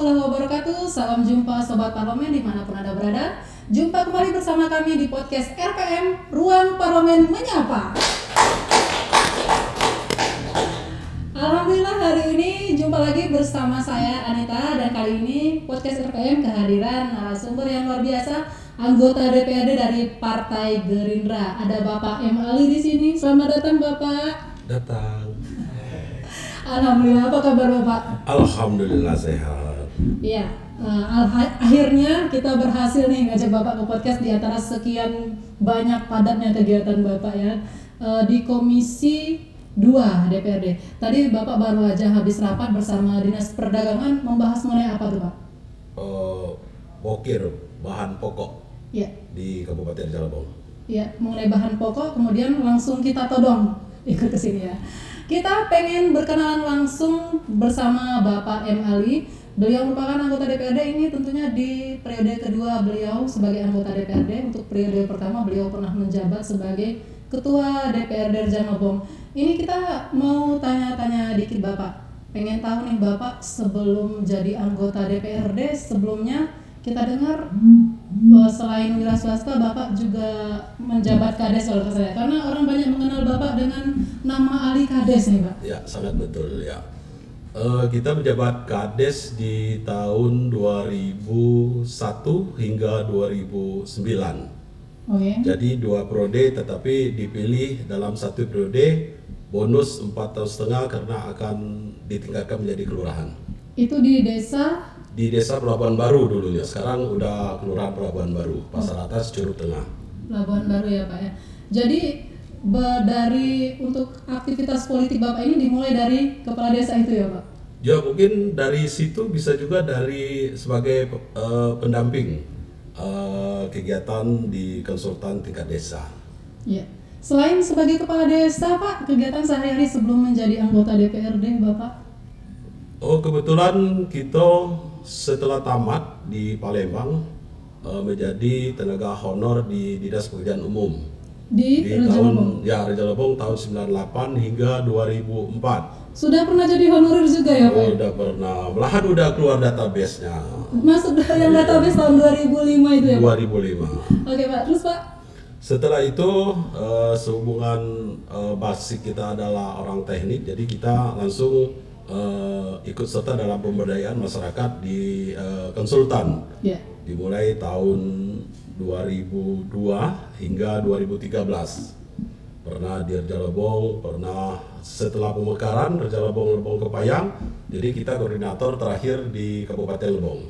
warahmatullahi wabarakatuh. Salam jumpa Sobat Parlemen dimanapun Anda berada. Jumpa kembali bersama kami di podcast RPM, Ruang Parlemen Menyapa. Alhamdulillah hari ini jumpa lagi bersama saya Anita, dan kali ini podcast RPM kehadiran narasumber yang luar biasa, anggota DPRD dari Partai Gerindra. Ada Bapak M. Ali di sini. Selamat datang Bapak. Datang. Alhamdulillah, apa kabar Bapak? Alhamdulillah sehat. Iya, akhirnya kita berhasil nih ngajak Bapak ke podcast di antara sekian banyak padatnya kegiatan Bapak ya di Komisi 2 DPRD. Tadi Bapak baru aja habis rapat bersama Dinas Perdagangan membahas mengenai apa tuh Pak? Pokir bahan pokok Iya. di Kabupaten Cirebon. Iya, mengenai bahan pokok, kemudian langsung kita todong ikut ke sini ya. Kita pengen berkenalan langsung bersama Bapak M. Ali. Beliau merupakan anggota DPRD ini tentunya di periode kedua beliau sebagai anggota DPRD. Untuk periode pertama beliau pernah menjabat sebagai Ketua DPRD Rejang-Lebong. Ini kita mau tanya-tanya dikit Bapak. Pengen tahu nih Bapak, sebelum jadi anggota DPRD sebelumnya kita dengar selain wira swasta Bapak juga menjabat Kades kalau saya, karena orang banyak mengenal Bapak dengan nama Ali Kades nih Pak. Ya, sangat betul ya. Kita menjabat Kades di tahun 2001 hingga 2009. Oke. Jadi 2 periode, tetapi dipilih dalam 1 periode bonus 4,5 tahun karena akan ditingkatkan menjadi kelurahan. Itu di desa? Di Desa Pelabuhan Baru dulunya, sekarang udah Kelurahan Pelabuhan Baru, Pasar Atas, Curug Tengah. Pelabuhan Baru ya Pak ya. Jadi dari untuk aktivitas politik Bapak ini dimulai dari kepala desa itu ya Pak? Ya mungkin dari situ, bisa juga dari sebagai pendamping kegiatan di konsultan tingkat desa. Iya. Selain sebagai kepala desa Pak, kegiatan sehari-hari sebelum menjadi anggota DPRD Bapak? Oh, kebetulan kita setelah tamat di Palembang menjadi tenaga honor di Dinas Pekerjaan Umum Di tahun Rejang-Lebong tahun 98 hingga 2004. Sudah pernah jadi honorer juga ya Pak? Udah pernah, malahan udah keluar database-nya. Masuk yang database tahun 2005 itu ya Pak? 2005. Oke Pak, terus Pak? Setelah itu sehubungan basic kita adalah orang teknik, jadi kita langsung ikut serta dalam pemberdayaan masyarakat di konsultan. Ya. Dimulai tahun 2002 hingga 2013. Pernah di Rejang-Lebong, pernah setelah pemekaran Rejang-Lebong ke Payang, jadi kita koordinator terakhir di Kabupaten Lebong.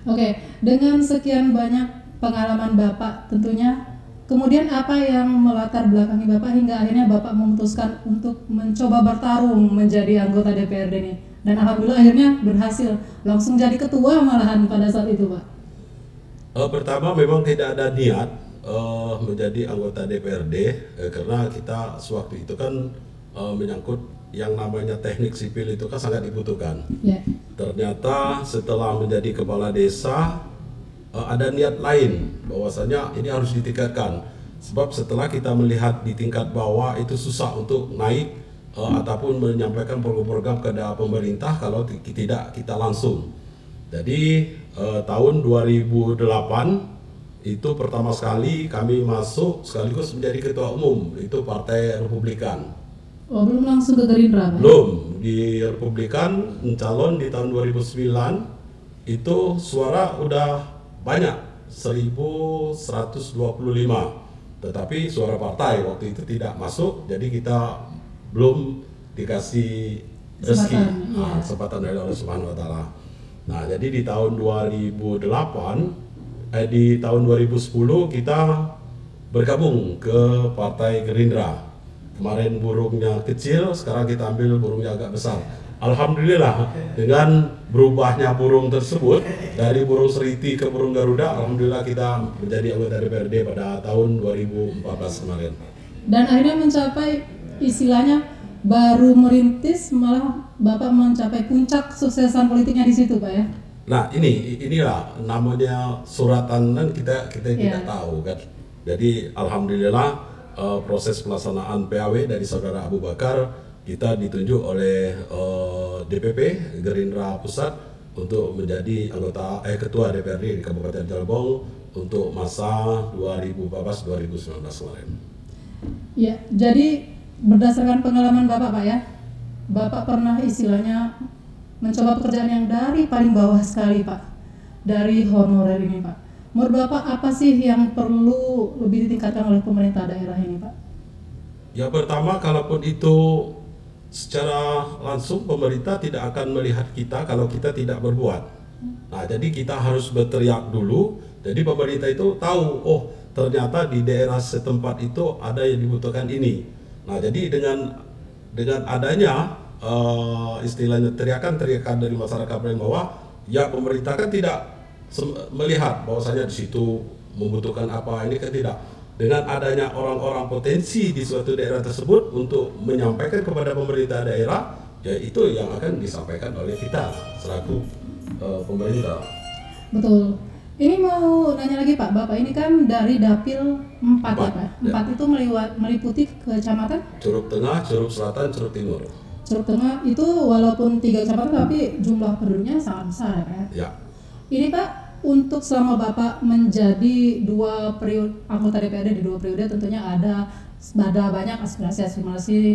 Oke, dengan sekian banyak pengalaman Bapak tentunya, kemudian apa yang melatar belakangi Bapak hingga akhirnya Bapak memutuskan untuk mencoba bertarung menjadi anggota DPRD ini? Dan alhamdulillah akhirnya berhasil, langsung jadi ketua malahan pada saat itu Pak. Pertama memang tidak ada niat menjadi anggota DPRD karena kita sewaktu itu kan menyangkut yang namanya teknik sipil itu kan sangat dibutuhkan. Ya. Ternyata setelah menjadi kepala desa ada niat lain, bahwasanya ini harus ditingkatkan. Sebab setelah kita melihat di tingkat bawah itu susah untuk naik ataupun menyampaikan program-program kepada pemerintah kalau tidak kita langsung. Jadi tahun 2008 itu pertama sekali kami masuk sekaligus menjadi ketua umum, itu Partai Republikan. Oh, belum langsung ke Gerindra Pak? Belum, di Republikan mencalon di tahun 2009 itu suara udah banyak, 1125, tetapi suara partai waktu itu tidak masuk, jadi kita belum dikasih rezeki, kesempatan dari Allah Subhanahu Wa Taala. Nah, jadi di tahun 2010 kita bergabung ke Partai Gerindra. Kemarin burungnya kecil, sekarang kita ambil burungnya agak besar. Alhamdulillah, dengan berubahnya burung tersebut dari burung seriti ke burung Garuda, alhamdulillah kita menjadi anggota DPRD pada tahun 2014 kemarin. Dan akhirnya mencapai istilahnya baru merintis, malah Bapak mencapai puncak suksesan politiknya di situ Pak ya? Nah inilah namanya suratan kan kita tidak tahu kan. Jadi alhamdulillah proses pelaksanaan PAW dari saudara Abu Bakar kita ditunjuk oleh DPP Gerindra Pusat untuk menjadi ketua DPRD di Kabupaten Jelbong untuk masa 2014-2019 kemarin. Ya, jadi berdasarkan pengalaman Bapak Pak ya, Bapak pernah istilahnya mencoba pekerjaan yang dari paling bawah sekali Pak, dari honorer ini Pak. Menurut Bapak apa sih yang perlu lebih ditingkatkan oleh pemerintah daerah ini Pak? Yang pertama, kalaupun itu secara langsung pemerintah tidak akan melihat kita kalau kita tidak berbuat. Nah, jadi kita harus berteriak dulu. Jadi pemerintah itu tahu, oh ternyata di daerah setempat itu ada yang dibutuhkan ini. Nah, jadi dengan adanya istilahnya teriakan dari masyarakat paling bawah, ya pemerintah kan tidak melihat bahwasanya di situ membutuhkan apa, ini kan tidak. Dengan adanya orang-orang potensi di suatu daerah tersebut untuk menyampaikan kepada pemerintah daerah, ya itu yang akan disampaikan oleh kita selaku pemerintah. Betul. Ini mau nanya lagi Pak, Bapak ini kan dari Dapil 4 ya Pak? 4 itu meliputi kecamatan? Curug Tengah, Curug Selatan, Curug Timur. Curug Tengah itu walaupun 3 kecamatan tapi jumlah penduduknya sangat besar ya Pak ya? Ya. Ini Pak, untuk selama Bapak menjadi 2 periode anggota DPRD di 2 periode, tentunya ada banyak aspirasi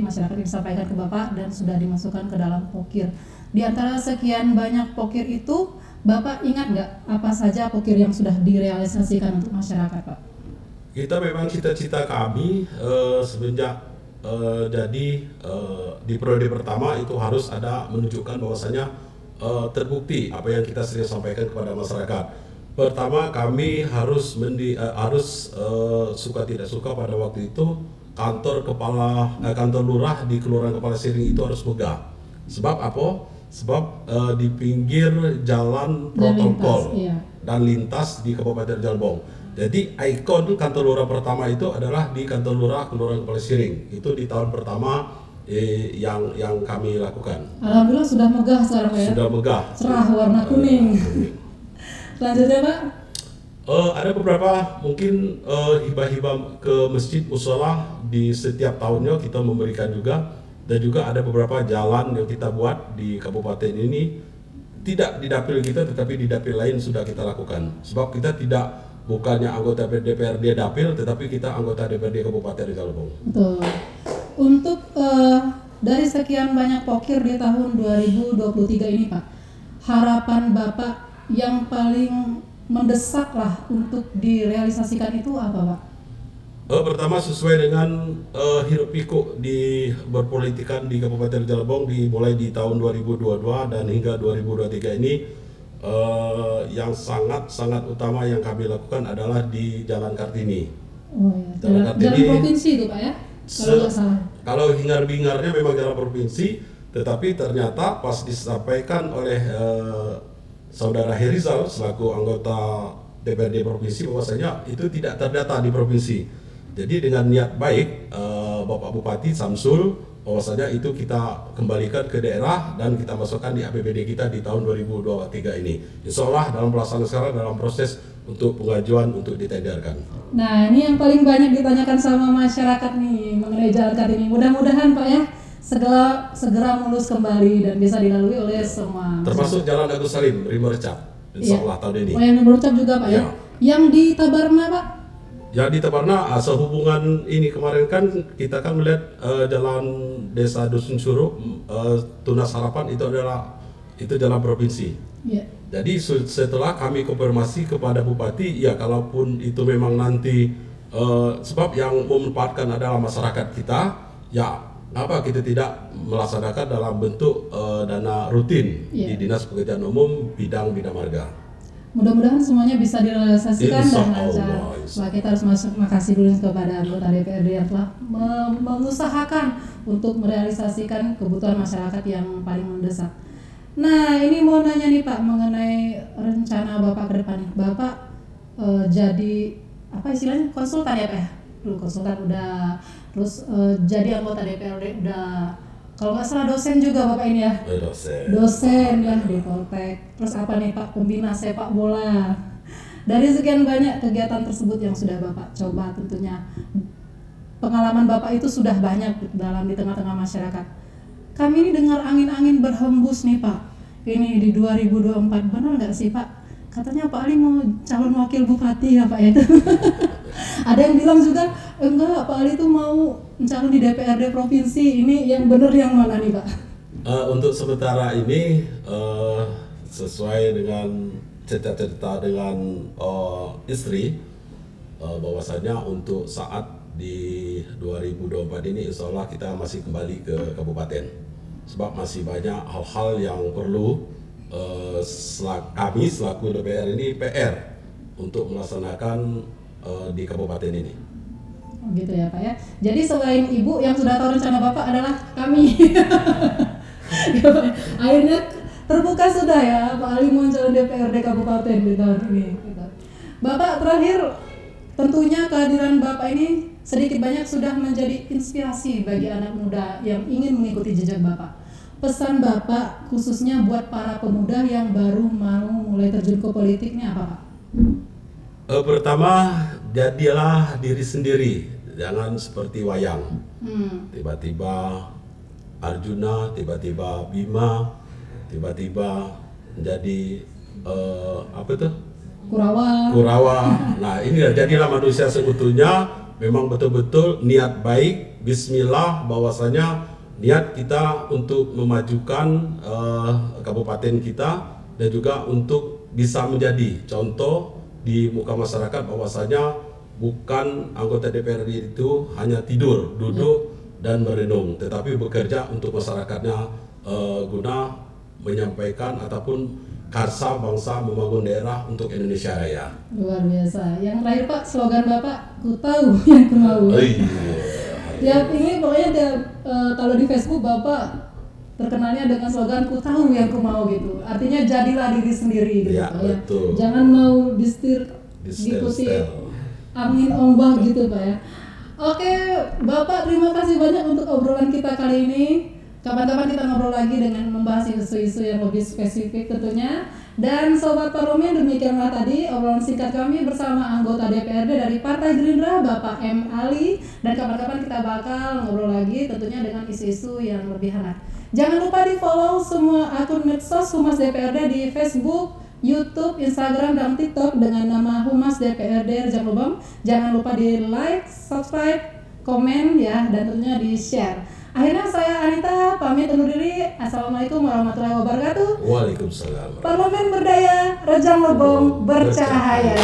masyarakat yang disampaikan ke Bapak dan sudah dimasukkan ke dalam pokir. Di antara sekian banyak pokir itu, Bapak ingat nggak apa saja pokir yang sudah direalisasikan untuk masyarakat Pak? Kita memang cita-cita kami semenjak di periode pertama itu harus ada menunjukkan bahwasanya terbukti apa yang kita sering sampaikan kepada masyarakat. Pertama, kami harus suka tidak suka pada waktu itu kantor lurah di Kelurahan Kepala Siring itu harus megah. Sebab apa? Sebab di pinggir jalan protokol dan lintas di Kabupaten Jelbong. Jadi ikon kantor lurah pertama itu adalah di kantor lurah Kelurahan Kepala Siring. Itu di tahun pertama yang kami lakukan. Alhamdulillah sudah megah sekarang Pak ya? Sudah megah. Cerah warna kuning. Selanjutnya Pak? Ada beberapa mungkin hibah-hibah ke masjid musola di setiap tahunnya kita memberikan juga, dan juga ada beberapa jalan yang kita buat di kabupaten ini tidak di dapil kita tetapi di dapil lain sudah kita lakukan. Sebab kita bukannya anggota DPRD dapil tetapi kita anggota DPRD Kabupaten Jelbong. Betul. Untuk dari sekian banyak pokir di tahun 2023 ini Pak, harapan Bapak yang paling mendesak lah untuk direalisasikan itu apa Pak? Pertama, sesuai dengan hiruk pikuk di berpolitikan di Kabupaten Jelbong mulai di tahun 2022 dan hingga 2023 ini, yang sangat utama yang kami lakukan adalah di Jalan Kartini. Oh ya, jalan provinsi itu Pak ya? Kalau hingar-bingarnya memang jalan provinsi, tetapi ternyata pas disampaikan oleh Saudara Herizal selaku anggota DPRD provinsi bahwasanya itu tidak terdata di provinsi. Jadi dengan niat baik Bapak Bupati Samsul bahwasanya itu kita kembalikan ke daerah dan kita masukkan di APBD kita di tahun 2023 ini. Insya Allah dalam pelaksanaan sekarang dalam proses untuk pengajuan untuk ditenderkan. Nah, ini yang paling banyak ditanyakan sama masyarakat nih mengenai Jalan Kartini. Mudah-mudahan Pak ya segera mulus kembali dan bisa dilalui oleh semua. Termasuk Jalan Agus Salim, Rimercap, insya Allah tahun ini. Oh, yang Rimercap juga Pak ya? Yang di Tabarna Pak? Ya di Tabarna, sehubungan ini kemarin kan kita kan melihat jalan Desa Dusun Curug, Tunas Harapan itu jalan provinsi. Yeah. Jadi setelah kami konfirmasi kepada Bupati, ya kalaupun itu memang nanti sebab yang memanfaatkan adalah masyarakat kita, ya apa kita tidak melaksanakan dalam bentuk dana rutin di Dinas Pekerjaan Umum bidang marga. Mudah-mudahan semuanya bisa direalisasikan dan lancar. Wah, kita harus makasih dulu kepada anggota DPRD yang telah mengusahakan untuk merealisasikan kebutuhan masyarakat yang paling mendesak. Nah, ini mau nanya nih Pak mengenai rencana Bapak ke depan. Bapak jadi apa istilahnya konsultan ya Pak ya? Dulu konsultan udah, terus jadi anggota DPRD udah. Kalau nggak salah dosen juga Bapak ini ya? Dosen ya di Poltek. Terus apa nih Pak, pembina sepak bola. Dari sekian banyak kegiatan tersebut yang sudah Bapak coba, tentunya pengalaman Bapak itu sudah banyak di tengah-tengah masyarakat. Kami ini dengar angin-angin berhembus nih Pak. ini di 2024, benar nggak sih Pak? Katanya Pak Ali mau calon wakil bupati ya Pak ya. Ada yang bilang juga enggak, Pak Ali itu mau calon di DPRD provinsi. Ini yang benar yang mana nih Pak? Untuk sementara ini sesuai dengan cerita-cerita dengan istri, bahwasanya untuk saat di 2024 ini insya Allah kita masih kembali ke kabupaten, sebab masih banyak hal-hal yang perlu kami selaku DPR ini PR untuk melaksanakan di kabupaten ini. Gitu ya Pak ya. Jadi selain Ibu, yang sudah tahu rencana Bapak adalah kami. Ya, Pak. Akhirnya terbuka sudah ya Pak Ali mau calon DPRD kabupaten di tahun ini. Gitu. Bapak, terakhir tentunya kehadiran Bapak ini sedikit banyak sudah menjadi inspirasi bagi anak muda yang ingin mengikuti jejak Bapak. Pesan Bapak khususnya buat para pemuda yang baru mau mulai terjun ke politiknya apa Pak? Pertama, jadilah diri sendiri, jangan seperti wayang. Tiba-tiba Arjuna, tiba-tiba Bima, tiba-tiba menjadi apa itu? Kurawa. Nah, ini jadilah manusia seutuhnya, memang betul-betul niat baik, bismillah, bahwasanya niat kita untuk memajukan kabupaten kita dan juga untuk bisa menjadi contoh di muka masyarakat, bahwasanya bukan anggota DPRD itu hanya tidur, duduk dan merenung, tetapi bekerja untuk masyarakatnya guna menyampaikan ataupun karsa bangsa membangun daerah untuk Indonesia Raya. Luar biasa. Yang terakhir Pak, slogan Bapak, ku tahu yang ku mau. Tiap ini pokoknya kalau di Facebook Bapak terkenalnya dengan slogan ku tahu yang ku mau gitu. Artinya jadilah diri sendiri gitu Ya, Pak ya. betul. Jangan mau diikuti angin ombak gitu Pak ya. Oke, Bapak terima kasih banyak untuk obrolan kita kali ini. Kapan-kapan kita ngobrol lagi dengan membahas isu-isu yang lebih spesifik tentunya. Dan Sobat Parlemen, demikianlah tadi obrolan singkat kami bersama anggota DPRD dari Partai Gerindra, Bapak M. Ali. Dan kapan-kapan kita bakal ngobrol lagi tentunya dengan isu-isu yang lebih hangat. Jangan lupa di follow semua akun medsos Humas DPRD di Facebook, YouTube, Instagram, dan TikTok dengan nama Humas DPRD Rejang Lubang. Jangan lupa di like, subscribe, komen ya, dan tentunya di share. Akhirnya saya Anita pamit undur diri. Assalamualaikum warahmatullahi wabarakatuh. Waalaikumsalam. Parlemen berdaya, Rejang Lebong bercahaya.